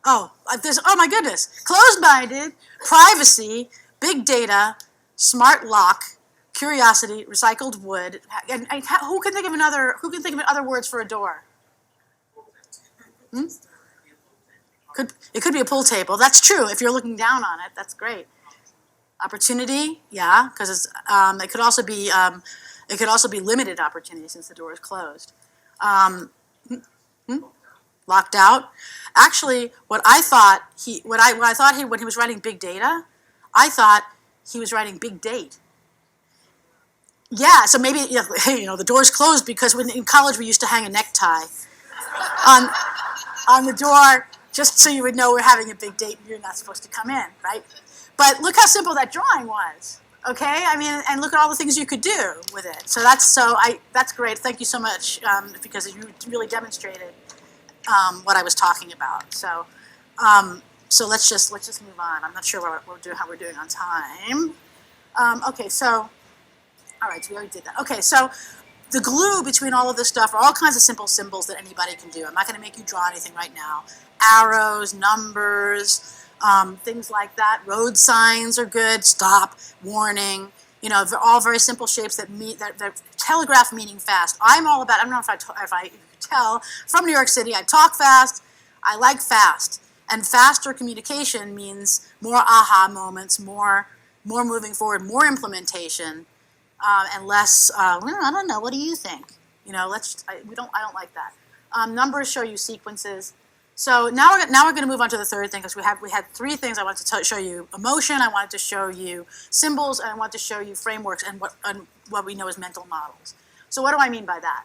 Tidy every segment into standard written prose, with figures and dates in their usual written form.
Oh my goodness. Closed-minded, privacy, big data, smart lock, curiosity, recycled wood. And who can think of other words for a door? Hmm? It could be a pool table. That's true. If you're looking down on it, that's great. Opportunity, yeah, because it could also be limited opportunity since the door is closed. Um, Locked out. Actually, what I thought when he was writing big data, I thought he was writing big date. Yeah, so maybe hey, the door's closed because in college we used to hang a necktie on on the door just so you would know we're having a big date and you're not supposed to come in, right? But look how simple that drawing was. Okay, I mean, and look at all the things you could do with it. So that's great. Thank you so much because you really demonstrated what I was talking about. So let's just move on. I'm not sure how we're doing on time. Okay, so all right, so we already did that. Okay, so the glue between all of this stuff are all kinds of simple symbols that anybody can do. I'm not going to make you draw anything right now. Arrows, numbers, things like that. Road signs are good. Stop, warning. They're all very simple shapes that telegraph meaning fast. I'm all about. I don't know if I could tell from New York City. I talk fast. I like fast, and faster communication means more aha moments, more moving forward, more implementation. And less. I don't know. What do you think? I don't like that. Numbers show you sequences. So now we're going to move on to the third thing because we had three things. I wanted to show you emotion. I wanted to show you symbols, and I wanted to show you frameworks and what we know as mental models. So what do I mean by that?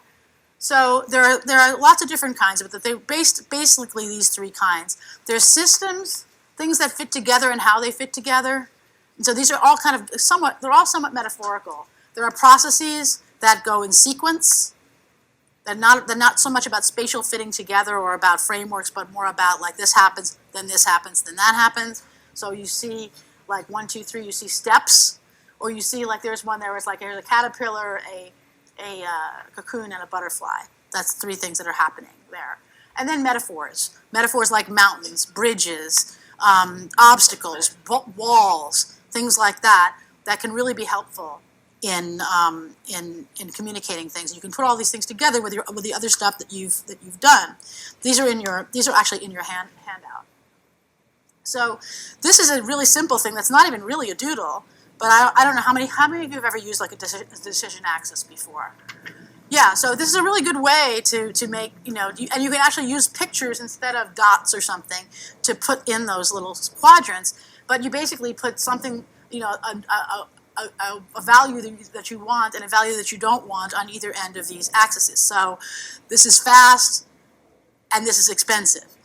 So there are lots of different kinds, but they're basically these three kinds. There's systems, things that fit together and how they fit together. And so these are all somewhat metaphorical. There are processes that go in sequence. They're not so much about spatial fitting together or about frameworks, but more about like this happens, then that happens. So you see like 1, 2, 3, you see steps, or you see like there's one there where it's like there's a caterpillar, a cocoon, and a butterfly. That's three things that are happening there. And then metaphors like mountains, bridges, obstacles, walls, things like that can really be helpful in communicating things. You can put all these things together with the other stuff that you've done. These are actually in your handout. So this is a really simple thing that's not even really a doodle, but I don't know how many of you have ever used like a decision axis before. Yeah, so this is a really good way to make, and you can actually use pictures instead of dots or something to put in those little quadrants, but you basically put something, a value that you want and a value that you don't want on either end of these axes. So this is fast and this is expensive.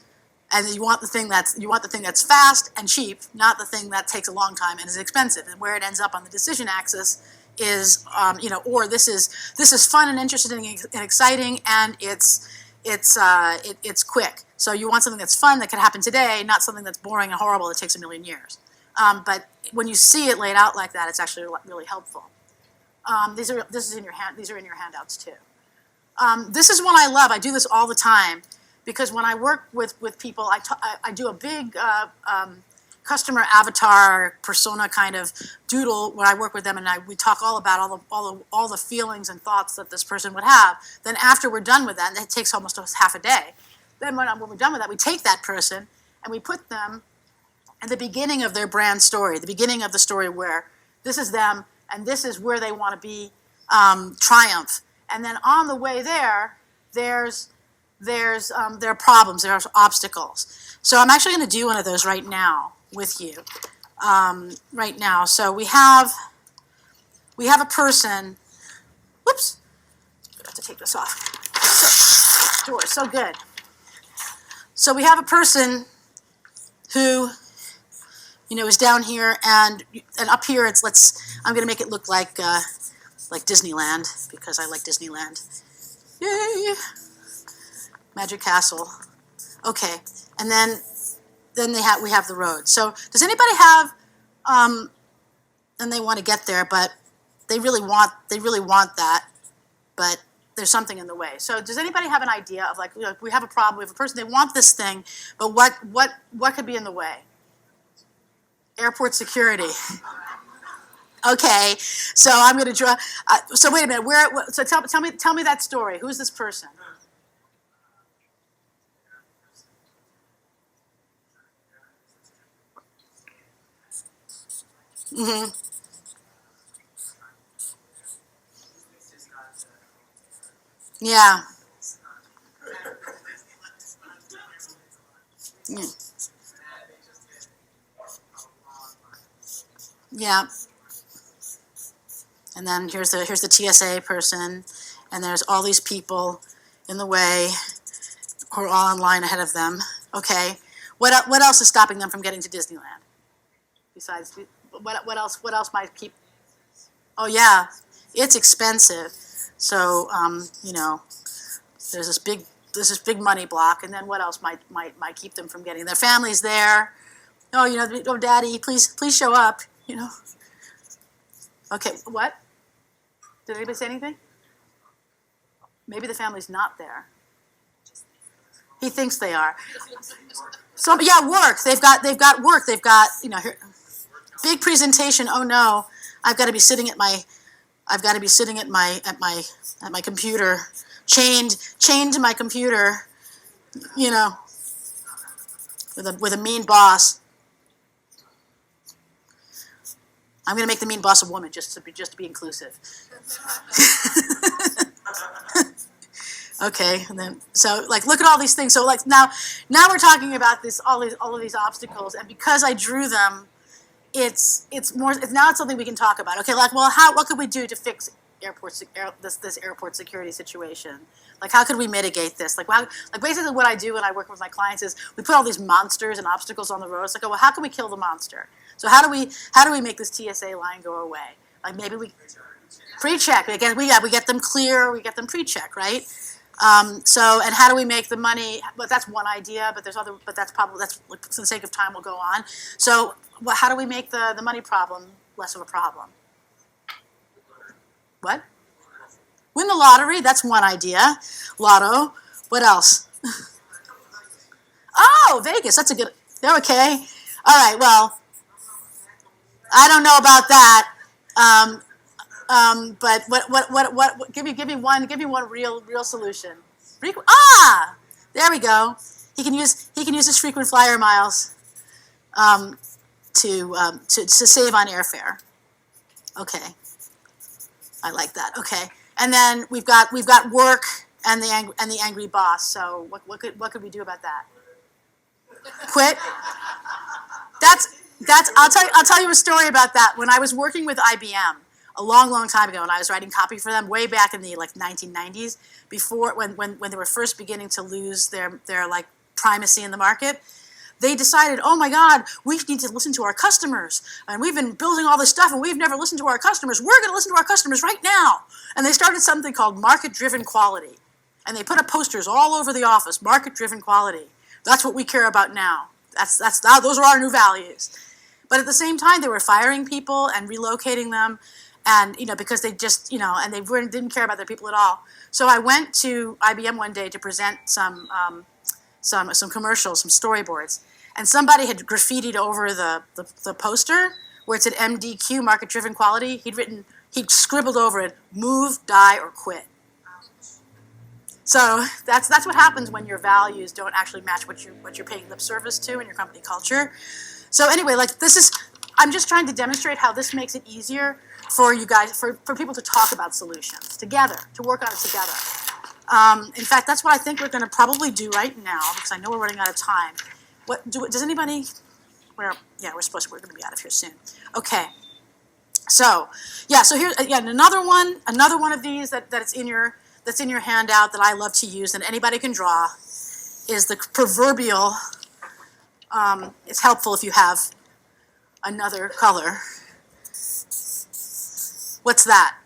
And you want the thing that's fast and cheap, not the thing that takes a long time and is expensive. And where it ends up on the decision axis is, or this is fun and interesting and exciting, and it's quick. So you want something that's fun that can happen today, not something that's boring and horrible that takes a million years. But when you see it laid out like that, it's actually really helpful. These are in your handouts too. This is one I love. I do this all the time because when I work with people, I do a big customer avatar persona kind of doodle when I work with them, and we talk all about all the feelings and thoughts that this person would have. Then after we're done with that, and it takes almost half a day. Then when we're done with that, we take that person and we put them at the beginning of their brand story, the beginning of the story where this is them and this is where they want to be, triumph. And then on the way there's problems, there's obstacles. So I'm actually going to do one of those right now with you, right now. So we have a person. Whoops, I have to take this off. Door, so good. So we have a person who, is down here, and up here I'm going to make it look like Disneyland because I like Disneyland. Yay! Magic Castle. Okay, and then we have the road. So does anybody have and they want to get there, but they really want that, but there's something in the way. So does anybody have an idea of, like, you know, we have a problem, we have a person, they want this thing, but what could be in the way? Airport security. Okay, so I'm going to draw. So wait a minute. So tell me that story. Who's this person? Mm-hmm. Yeah. Yeah. Yeah. And then here's the TSA person, and there's all these people in the way who are all in line ahead of them. Okay. What else is stopping them from getting to Disneyland? Besides, what else might keep? Oh yeah, it's expensive. So you know, there's this big money block, and then what else might keep them from getting? Their families there. Oh, you know, oh, Daddy, please show up. You know. Okay, what? Did anybody say anything? Maybe the family's not there. He thinks they are. So yeah, work. They've got work. They've got, you know, here, big presentation. Oh no, I've got to be sitting at my computer, chained to my computer, you know, with a mean boss. I'm going to make the mean boss a woman just to be inclusive. Okay, and then so like look at all these things. So like now we're talking about all of these obstacles, and because I drew them, it's something we can talk about. Okay, like, well, what could we do to fix this airport security situation? Like, how could we mitigate this? Like basically what I do when I work with my clients is we put all these monsters and obstacles on the road. It's like, oh, well, how can we kill the monster? So how do we make this TSA line go away? Like maybe we pre-check again. We get them clear. We get them pre-check, right? So, and how do we make the money? But that's one idea. But there's other. But that's for the sake of time, we'll go on. So, how do we make the money problem less of a problem? What? Win the lottery. That's one idea. Lotto. What else? Oh, Vegas. That's a good. They're okay. All right. Well, I don't know about that. But what? Give me one real solution. There we go. He can use his frequent flyer miles to save on airfare. Okay, I like that. Okay, and then we've got work and the angry boss. So what could we do about that? Quit. I'll tell you a story about that. When I was working with IBM a long time ago, and I was writing copy for them way back in the 1990s, before when they were first beginning to lose their like primacy in the market, they decided, oh my God, we need to listen to our customers, and we've been building all this stuff, and we've never listened to our customers. We're going to listen to our customers right now. And they started something called market-driven quality, and they put up posters all over the office. Market-driven quality. That's what we care about now. Those are our new values. But at the same time, they were firing people and relocating them, and because they just and they didn't care about their people at all. So I went to IBM one day to present some commercials, some storyboards, and somebody had graffitied over the poster where it said MDQ, market driven quality. He'd scribbled over it, move, die, or quit. So that's what happens when your values don't actually match what you're paying lip service to in your company culture. So anyway, I'm just trying to demonstrate how this makes it easier for you guys, for people to talk about solutions together, to work on it together. In fact, that's what I think we're going to probably do right now, because I know we're running out of time. Does anybody? We're going to be out of here soon. Okay. So here's another one of these that's in your handout that I love to use, and anybody can draw, is the proverbial. It's helpful if you have another color. What's that?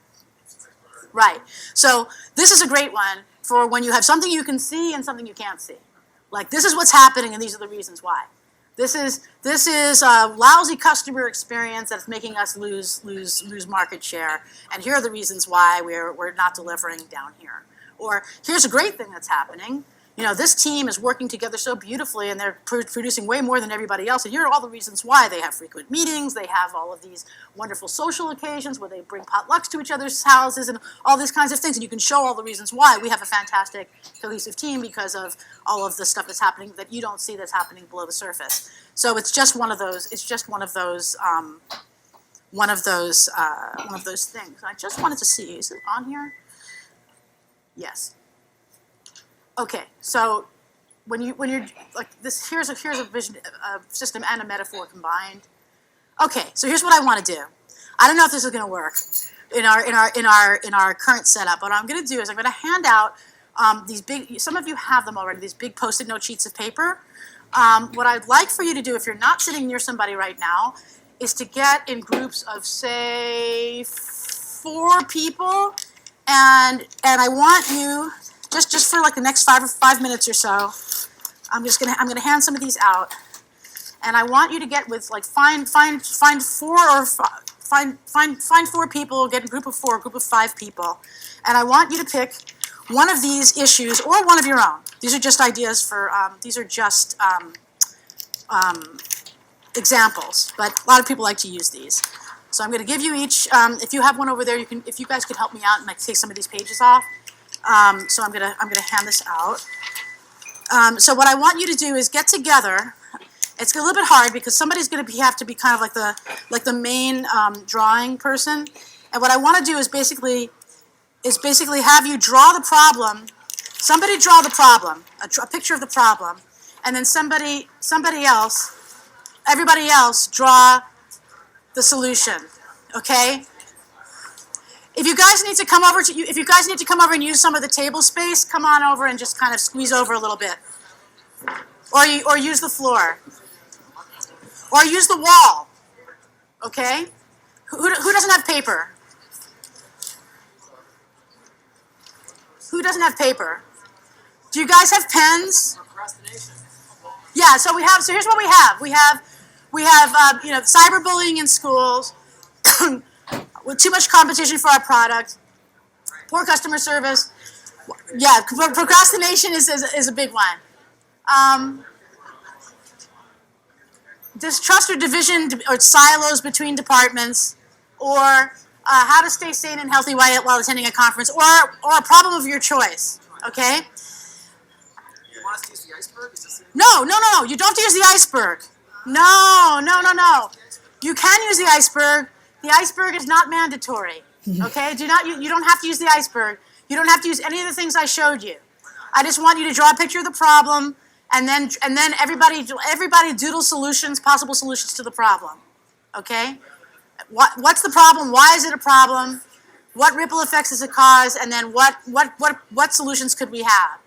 Right. So this is a great one for when you have something you can see and something you can't see. Like, this is what's happening, and these are the reasons why. This is a lousy customer experience that's making us lose market share, and here are the reasons why we're not delivering down here. Or here's a great thing that's happening. You know, this team is working together so beautifully and they're producing way more than everybody else. And here are all the reasons why. They have frequent meetings. They have all of these wonderful social occasions where they bring potlucks to each other's houses and all these kinds of things. And you can show all the reasons why we have a fantastic cohesive team because of all of the stuff that's happening that you don't see that's happening below the surface. So it's just one of those. It's just one of those things. I just wanted to see. Is it on here? Yes. Okay, so when you're like this, here's a vision, a system and a metaphor combined. Okay, so here's what I want to do. I don't know if this is going to work in our current setup. But what I'm going to do is I'm going to hand out these big. Some of you have them already. These big Post-it note sheets of paper. What I'd like for you to do, if you're not sitting near somebody right now, is to get in groups of say 4 people, and I want you. Just for like the next 5 minutes or so, I'm gonna hand some of these out, and I want you to get with like find 4 people, get a group of 4, a group of 5 people, and I want you to pick one of these issues or one of your own. These are just ideas for these are just examples, but a lot of people like to use these. So I'm going to give you each. If you have one over there, you can. If you guys could help me out and like take some of these pages off. So I'm gonna hand this out. So what I want you to do is get together. It's a little bit hard because somebody's gonna have to be kind of like the main drawing person. And what I want to do is basically have you draw the problem. Somebody draw the problem, a picture of the problem, and then everybody else draw the solution. Okay. If you guys need to come over and use some of the table space, come on over and just kind of squeeze over a little bit, or use the floor, or use the wall. Okay? Who doesn't have paper? Who doesn't have paper? Do you guys have pens? Yeah. So here's what we have. We have cyberbullying in schools. With too much competition for our product, poor customer service. Yeah, procrastination is a big one. Distrust or division or silos between departments, or how to stay sane and healthy while attending a conference, or a problem of your choice. Okay. You want us to use the iceberg? No. You don't have to use the iceberg. No. You can use the iceberg. The iceberg is not mandatory, okay? You don't have to use the iceberg. You don't have to use any of the things I showed you. I just want you to draw a picture of the problem, and then everybody doodle solutions, possible solutions to the problem, okay? What's the problem? Why is it a problem? What ripple effects does it cause? And then what solutions could we have?